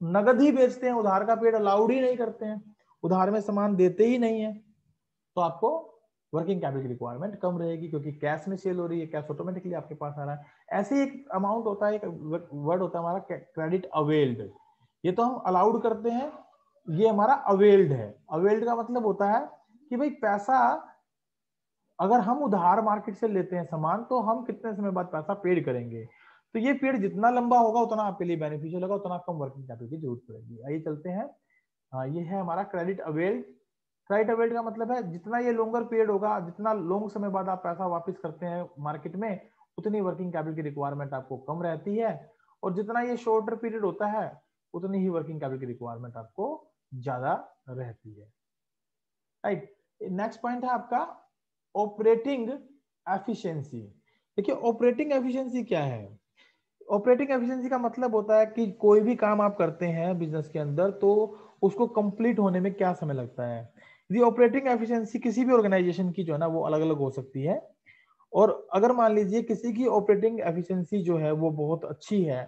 Speaker 1: नगद ही बेचते हैं, उधार का पीरियड अलाउड ही नहीं करते हैं, उधार में सामान देते ही नहीं है, तो आपको वर्किंग कैपिटल की रिक्वायरमेंट कम रहेगी, क्योंकि कैश में सेल हो रही है, कैश ऑटोमेटिकली आपके पास आ रहा है। ऐसे एक अमाउंट होता है, एक वर्ड होता है हमारा क्रेडिट अवेल्ड, ये तो हम अलाउड करते हैं, ये हमारा अवेल्ड है। अवेल्ड का मतलब होता है कि भाई पैसा अगर हम उधार मार्केट से लेते हैं सामान तो हम कितने समय बाद पैसा पेड करेंगे, तो ये पीरियड जितना लंबा होगा उतना आपके लिए बेनिफिशियल होगा, उतना कम वर्किंग कैपिटल की जरूरत पड़ेगी। आइए चलते हैं, ये है हमारा क्रेडिट अवेल्ड। क्रेडिट अवेल्ड का मतलब है जितना ये लॉन्गर पीरियड होगा, जितना लॉन्ग समय बाद आप पैसा वापस करते हैं मार्केट में, उतनी वर्किंग कैपिटल की रिक्वायरमेंट आपको कम रहती है, और जितना ये शॉर्टर पीरियड होता है उतनी ही वर्किंग कैपिटल की रिक्वायरमेंट आपको ज्यादा रहती है। राइट, नेक्स्ट पॉइंट है आपका ऑपरेटिंग एफिशिएंसी। देखिए ऑपरेटिंग एफिशिएंसी क्या है, ऑपरेटिंग एफिशिएंसी का मतलब होता है कि कोई भी काम आप करते हैं बिजनेस के अंदर तो उसको कंप्लीट होने में क्या समय लगता है। यदि ऑपरेटिंग एफिशिएंसी किसी भी ऑर्गेनाइजेशन की जो है ना वो अलग अलग हो सकती है, और अगर मान लीजिए किसी की ऑपरेटिंग एफिशिएंसी जो है वो बहुत अच्छी है,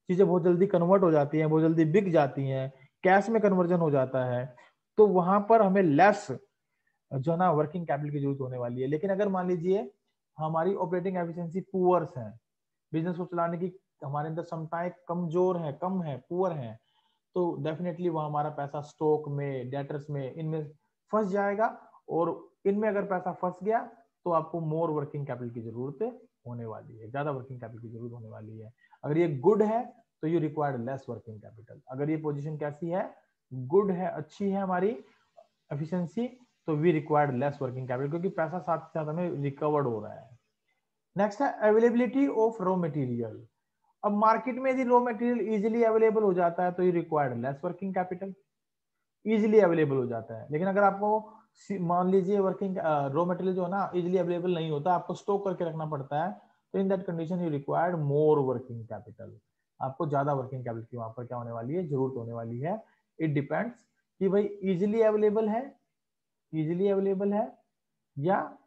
Speaker 1: चीजें बहुत जल्दी कन्वर्ट हो जाती हैं, बहुत जल्दी बिक जाती हैं, कैश में कन्वर्जन हो जाता है, तो वहां पर हमें लेस जो है ना वर्किंग कैपिटल की जरूरत होने वाली है। लेकिन अगर मान लीजिए हमारी ऑपरेटिंग एफिशिएंसी पुअर्स है, बिजनेस को चलाने की हमारे अंदर क्षमताएं कमजोर है, कम है, पुअर है, तो डेफिनेटली वो हमारा पैसा स्टॉक में, डेटर्स में, इनमें फंस जाएगा, और इनमें अगर पैसा फंस गया तो आपको मोर वर्किंग कैपिटल की जरूरत होने वाली है, ज्यादा वर्किंग कैपिटल की जरूरत होने वाली है। अगर ये गुड है तो you required less working capital. अगर ये पोजीशन कैसी है, गुड है, अच्छी है हमारी एफिशिएंसी, तो we required less working capital, क्योंकि पैसा साथ साथ हमें रिकवर्ड हो रहा है। नेक्स्ट है अवेलेबिलिटी ऑफ रॉ मटेरियल। अब मार्केट में यदि रॉ मटेरियल इजीली अवेलेबल हो जाता है तो you required less working capital, easily available हो जाता है। लेकिन अगर आपको मान लीजिए वर्किंग रॉ मटेरियल जो है ना इजीली अवेलेबल नहीं होता, आपको स्टॉक करके रखना पड़ता है, तो in that condition you required more working capital, आपको ज्यादा वर्किंग कैपिटल की वहां पर क्या होने वाली है, जरूरत होने वाली है। इट डिपेंड्स कि भाई इजीली अवेलेबल है, इजीली अवेलेबल है, या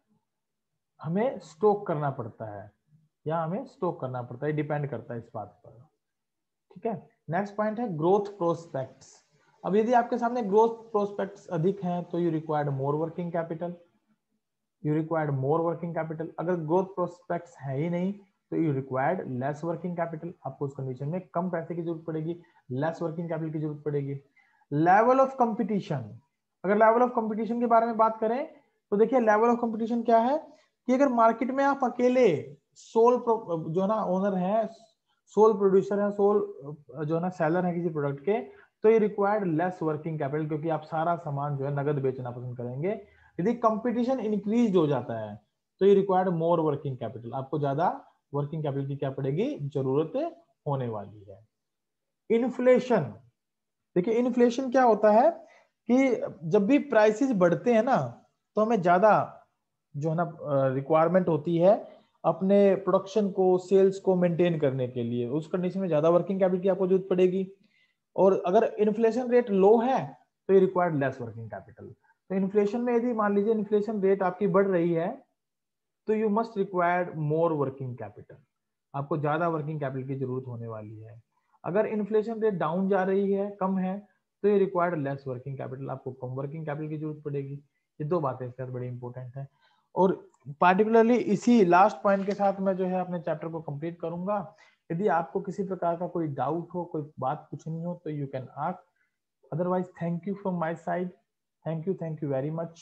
Speaker 1: हमें स्टॉक करना पड़ता है, या हमें स्टॉक करना पड़ता है, डिपेंड करता है इस बात पर। ठीक है, नेक्स्ट पॉइंट है ग्रोथ प्रोस्पेक्ट्स। अब यदि आपके सामने ग्रोथ प्रोस्पेक्ट्स अधिक हैं तो you required more working capital, you required more working capital. अगर ग्रोथ प्रोस्पेक्ट्स है ही नहीं तो you required less working capital, आपको उस कंडीशन में कम पैसे की जरूरत पड़ेगी, लेस वर्किंग कैपिटल की जरूरत पड़ेगी। लेवल ऑफ कंपटीशन, अगर लेवल ऑफ कंपटीशन के बारे में बात करें तो देखिए लेवल ऑफ कंपटीशन क्या है कि अगर मार्केट में आप अकेले सोल जो है ना ओनर है, सोल प्रोड्यूसर है, सोल जो है ना सेलर है किसी प्रोडक्ट के, तो ये रिक्वायर्ड लेस वर्किंग कैपिटल, क्योंकि आप सारा सामान जो है नगद बेचना पसंद करेंगे। यदि कंपटीशन इंक्रीज हो जाता है तो ये रिक्वायर्ड मोर वर्किंग कैपिटल, आपको ज्यादा वर्किंग कैपिटल की क्या पड़ेगी, जरूरत होने वाली है। इन्फ्लेशन, देखिए इन्फ्लेशन क्या होता है कि जब भी प्राइसेस बढ़ते हैं ना तो हमें ज्यादा जो है ना रिक्वायरमेंट होती है अपने प्रोडक्शन को, सेल्स को मेंटेन करने के लिए, उस कंडीशन में ज्यादा वर्किंग कैपिटल की आपको जरूरत पड़ेगी। और अगर इन्फ्लेशन रेट लो है तो ये रिक्वायर्ड लेस वर्किंग कैपिटल। तो इन्फ्लेशन में यदि मान लीजिए इन्फ्लेशन रेट आपकी बढ़ रही है तो you must required more working capital, आपको ज्यादा वर्किंग कैपिटल की जरूरत होने वाली है। अगर इन्फ्लेशन रेट डाउन जा रही है, कम है, तो ये रिक्वायर्ड लेस वर्किंग कैपिटल, आपको कम वर्किंग कैपिटल की जरूरत पड़ेगी। ये दो बातें इसके साथ बड़ी इंपॉर्टेंट है। और पार्टिकुलरली इसी लास्ट पॉइंट के साथ मैं जो है अपने चैप्टर को कंप्लीट करूंगा। यदि आपको किसी प्रकार का कोई डाउट हो, कोई बात पूछनी हो तो you can ask, otherwise thank you from my side, thank you very much.